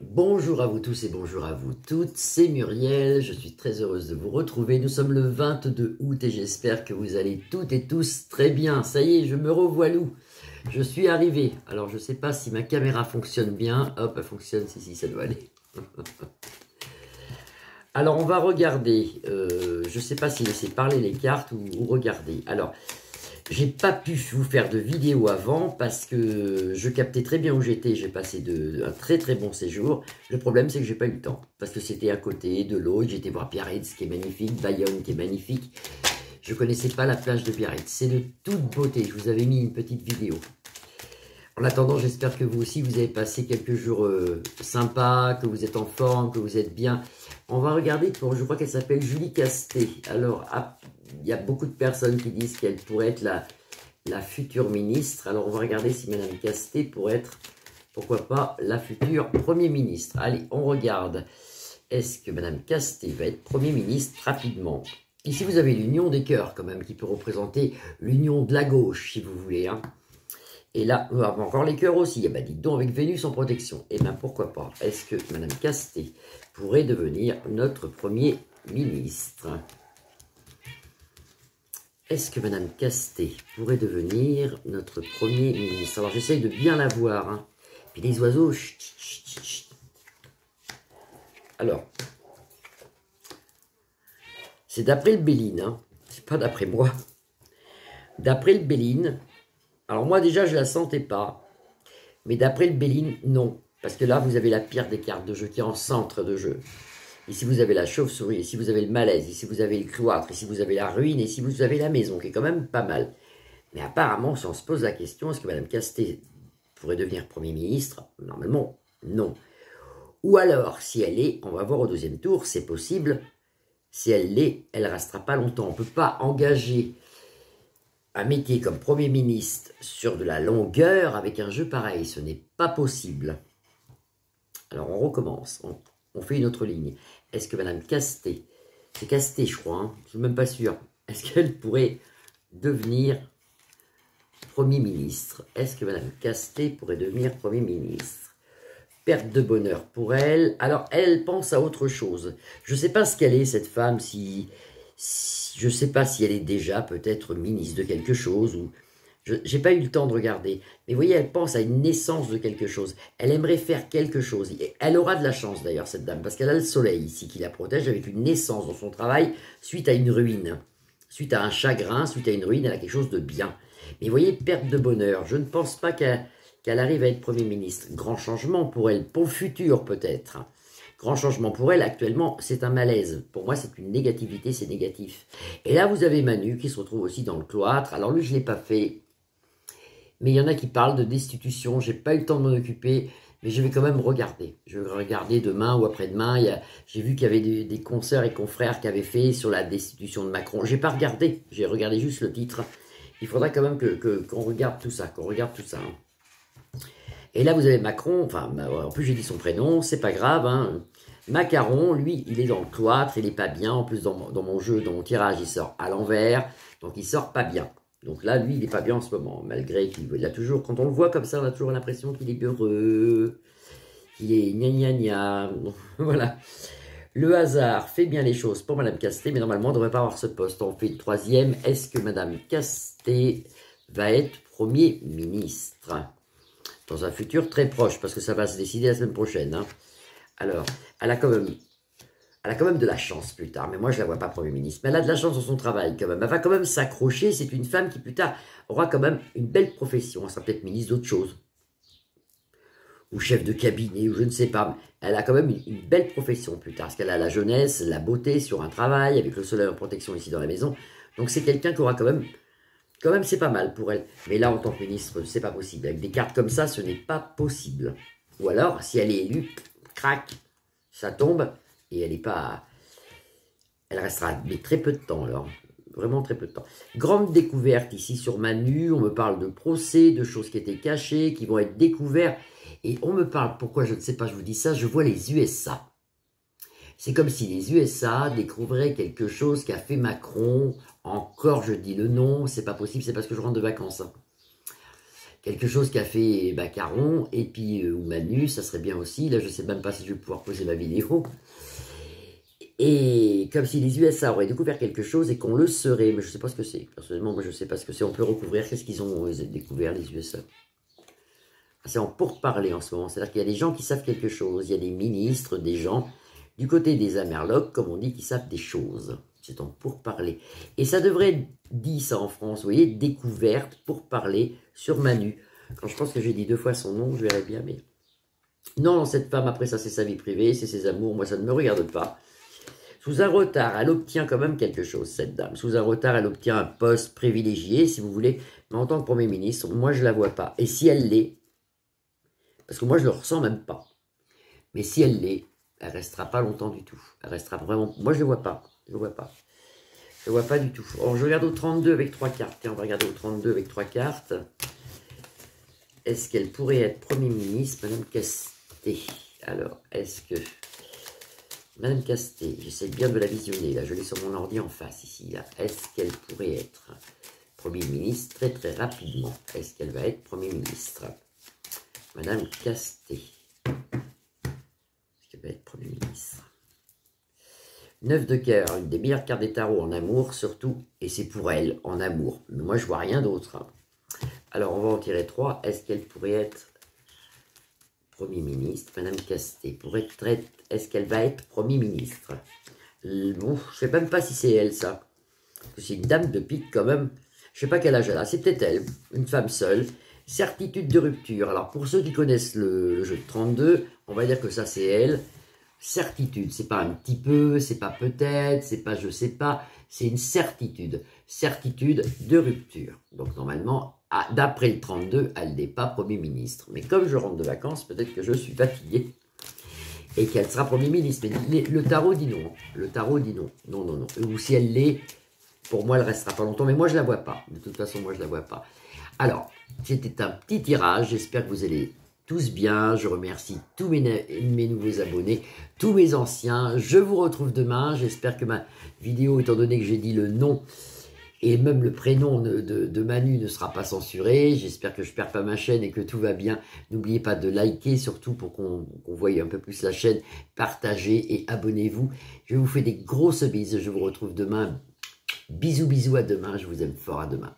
Bonjour à vous tous et bonjour à vous toutes, c'est Muriel, je suis très heureuse de vous retrouver. Nous sommes le 22 août et j'espère que vous allez toutes et tous très bien. Ça y est, je me revoilou, je suis arrivé. Alors je ne sais pas si ma caméra fonctionne bien, hop, elle fonctionne, si, ça doit aller. Alors on va regarder, je ne sais pas si laisser parler les cartes ou regarder. Alors, j'ai pas pu vous faire de vidéo avant parce que je captais très bien où j'étais. J'ai passé un très très bon séjour. Le problème, c'est que j'ai pas eu le temps parce que c'était à côté de l'autre. J'étais voir Biarritz qui est magnifique, Bayonne qui est magnifique. Je connaissais pas la plage de Biarritz. C'est de toute beauté. Je vous avais mis une petite vidéo. En attendant, j'espère que vous aussi, vous avez passé quelques jours sympas, que vous êtes en forme, que vous êtes bien. On va regarder pour, je crois qu'elle s'appelle Julie Casté. Alors, il y a beaucoup de personnes qui disent qu'elle pourrait être la future ministre. Alors, on va regarder si Madame Casté pourrait être, pourquoi pas, la future Premier ministre. Allez, on regarde. Est-ce que Madame Casté va être Premier ministre rapidement? Ici, vous avez l'union des cœurs, quand même, qui peut représenter l'union de la gauche, si vous voulez, hein. Et là, on a encore les cœurs aussi. Eh ben, dites donc, avec Vénus en protection. Eh bien, pourquoi pas? Est-ce que Madame Casté pourrait devenir notre Premier ministre? Est-ce que Madame Casté pourrait devenir notre Premier ministre? Alors, j'essaye de bien la voir. Hein. Puis les oiseaux... Chut, chut, chut, chut. Alors, c'est d'après le Béline. Hein. C'est pas d'après moi. D'après le Béline... Alors moi déjà je la sentais pas, mais d'après le Béline, non. Parce que là vous avez la pire des cartes de jeu qui est en centre de jeu. Ici vous avez la chauve-souris, ici vous avez le malaise, ici vous avez le cloître, ici vous avez la ruine, et ici vous avez la maison, qui est quand même pas mal. Mais apparemment, si on se pose la question, est-ce que Madame Casté pourrait devenir Premier ministre? Normalement, non. Ou alors, si elle est, on va voir au deuxième tour, c'est possible. Si elle l'est, elle ne restera pas longtemps. On ne peut pas engager un métier comme Premier ministre sur de la longueur avec un jeu pareil, ce n'est pas possible. Alors on recommence, on fait une autre ligne. Est-ce que Madame Casté, c'est Casté je crois, hein, je ne suis même pas sûr, est-ce qu'elle pourrait devenir Premier ministre? Est-ce que Madame Casté pourrait devenir Premier ministre? Perte de bonheur pour elle. Alors elle pense à autre chose. Je ne sais pas ce qu'elle est cette femme, je ne sais pas si elle est déjà peut-être ministre de quelque chose ou... Je n'ai pas eu le temps de regarder. Mais vous voyez, elle pense à une naissance de quelque chose. Elle aimerait faire quelque chose. Et elle aura de la chance d'ailleurs, cette dame, parce qu'elle a le soleil ici qui la protège avec une naissance dans son travail suite à une ruine. Suite à un chagrin, suite à une ruine, elle a quelque chose de bien. Mais vous voyez, perte de bonheur. Je ne pense pas qu'elle arrive à être Premier ministre. Grand changement pour elle, pour le futur peut-être. Grand changement pour elle, actuellement, c'est un malaise. Pour moi, c'est une négativité, c'est négatif. Et là, vous avez Manu qui se retrouve aussi dans le cloître. Alors lui, je ne l'ai pas fait. Mais il y en a qui parlent de destitution. Je n'ai pas eu le temps de m'en occuper, mais je vais quand même regarder. Je vais regarder demain ou après-demain. J'ai vu qu'il y avait des consoeurs et confrères qui avaient fait sur la destitution de Macron. Je n'ai pas regardé, j'ai regardé juste le titre. Il faudra quand même qu'on regarde tout ça, hein. Et là, vous avez Macron, enfin, en plus j'ai dit son prénom, c'est pas grave, hein. Macaron, lui, il est dans le cloître, il est pas bien. En plus, dans mon jeu, dans mon tirage, il sort à l'envers, donc il sort pas bien. Donc là, lui, il est pas bien en ce moment, malgré qu'il a toujours, quand on le voit comme ça, on a toujours l'impression qu'il est heureux, qu'il est gna gna gna. Voilà. Le hasard fait bien les choses pour Madame Casté, mais normalement, on ne devrait pas avoir ce poste. On fait le troisième. Est-ce que Madame Casté va être Premier ministre dans un futur très proche, parce que ça va se décider la semaine prochaine, hein. Alors, elle a quand même de la chance plus tard, mais moi je ne la vois pas Premier ministre. Mais elle a de la chance dans son travail quand même. Elle va quand même s'accrocher. C'est une femme qui plus tard aura quand même une belle profession. Elle sera peut-être ministre d'autre chose. Ou chef de cabinet, ou je ne sais pas. Elle a quand même une belle profession plus tard. Parce qu'elle a la jeunesse, la beauté sur un travail, avec le soleil en protection ici dans la maison. Donc c'est quelqu'un qui aura quand même c'est pas mal pour elle. Mais là, en tant que ministre, c'est pas possible. Avec des cartes comme ça, ce n'est pas possible. Ou alors, si elle est élue, crac, ça tombe et elle n'est pas... Elle restera, mais très peu de temps alors. Vraiment très peu de temps. Grande découverte ici sur Manu. On me parle de procès, de choses qui étaient cachées, qui vont être découvertes. Et on me parle, pourquoi je ne sais pas, je vous dis ça, je vois les USA. C'est comme si les USA découvraient quelque chose qu'a fait Macron. Encore, je dis le nom, c'est pas possible, c'est parce que je rentre de vacances, hein. quelque chose qu'a fait Caron, et puis ou Manu, ça serait bien aussi. Là, je sais même pas si je vais pouvoir poser ma vidéo. Et comme si les USA auraient découvert quelque chose et qu'on le saurait, mais je sais pas ce que c'est. Personnellement, moi je sais pas ce que c'est. On peut recouvrir. Qu'est-ce qu'ils ont découvert, les USA? C'est en pourparler en ce moment. C'est-à-dire qu'il y a des gens qui savent quelque chose. Il y a des ministres, des gens du côté des Amerlocs, comme on dit, qui savent des choses. C'est en pourparler. Et ça devrait être dit, ça, en France. Vous voyez, découverte, pourparler sur Manu. Quand je pense que j'ai dit 2 fois son nom, je verrai bien, mais... Non, cette femme, après ça, c'est sa vie privée, c'est ses amours. Moi, ça ne me regarde pas. Sous un retard, elle obtient quand même quelque chose, cette dame. Sous un retard, elle obtient un poste privilégié, si vous voulez. Mais en tant que Premier ministre, moi, je ne la vois pas. Et si elle l'est, parce que moi, je ne le ressens même pas. Mais si elle l'est, elle restera pas longtemps du tout. Elle restera vraiment... Moi, je ne le vois pas. Je ne le vois pas. Je ne le vois pas du tout. Alors, je regarde au 32 avec 3 cartes. Tiens, on va regarder au 32 avec 3 cartes. Est-ce qu'elle pourrait être Premier ministre, Madame Casté? Alors, est-ce que... Madame Casté, j'essaie bien de la visionner, là, je l'ai sur mon ordi en face, ici, là. Est-ce qu'elle pourrait être Premier ministre très très rapidement? Est-ce qu'elle va être Premier ministre? Madame Casté. Est-ce qu'elle va être Premier ministre? 9 de cœur, une des meilleures cartes des tarots en amour, surtout, et c'est pour elle, en amour. Mais moi, je vois rien d'autre. Alors, on va en tirer 3. Est-ce qu'elle pourrait être Premier ministre? Madame Casté, est-ce qu'elle va être Premier ministre? Bon, je sais même pas si c'est elle, ça. C'est une dame de pique, quand même. Je sais pas quel âge elle a. C'est peut-être elle, une femme seule. Certitude de rupture. Alors, pour ceux qui connaissent le jeu de 32, on va dire que ça, c'est elle. Certitude, c'est pas un petit peu, c'est pas peut-être, c'est pas je sais pas, c'est une certitude. Certitude de rupture. Donc, normalement, d'après le 32, elle n'est pas Premier ministre. Mais comme je rentre de vacances, peut-être que je suis fatigué et qu'elle sera Premier ministre. Mais le tarot dit non. Le tarot dit non. Non, non, non. Ou si elle l'est, pour moi, elle restera pas longtemps. Mais moi, je la vois pas. De toute façon, moi, je la vois pas. Alors, c'était un petit tirage. J'espère que vous allez tous bien. Je remercie tous mes nouveaux abonnés, tous mes anciens. Je vous retrouve demain. J'espère que ma vidéo, étant donné que j'ai dit le nom, et même le prénom de Manu ne sera pas censuré. J'espère que je ne perds pas ma chaîne et que tout va bien. N'oubliez pas de liker, surtout pour qu'on voie un peu plus la chaîne. Partagez et abonnez-vous. Je vous fais des grosses bises. Je vous retrouve demain. Bisous, bisous, à demain. Je vous aime fort, à demain.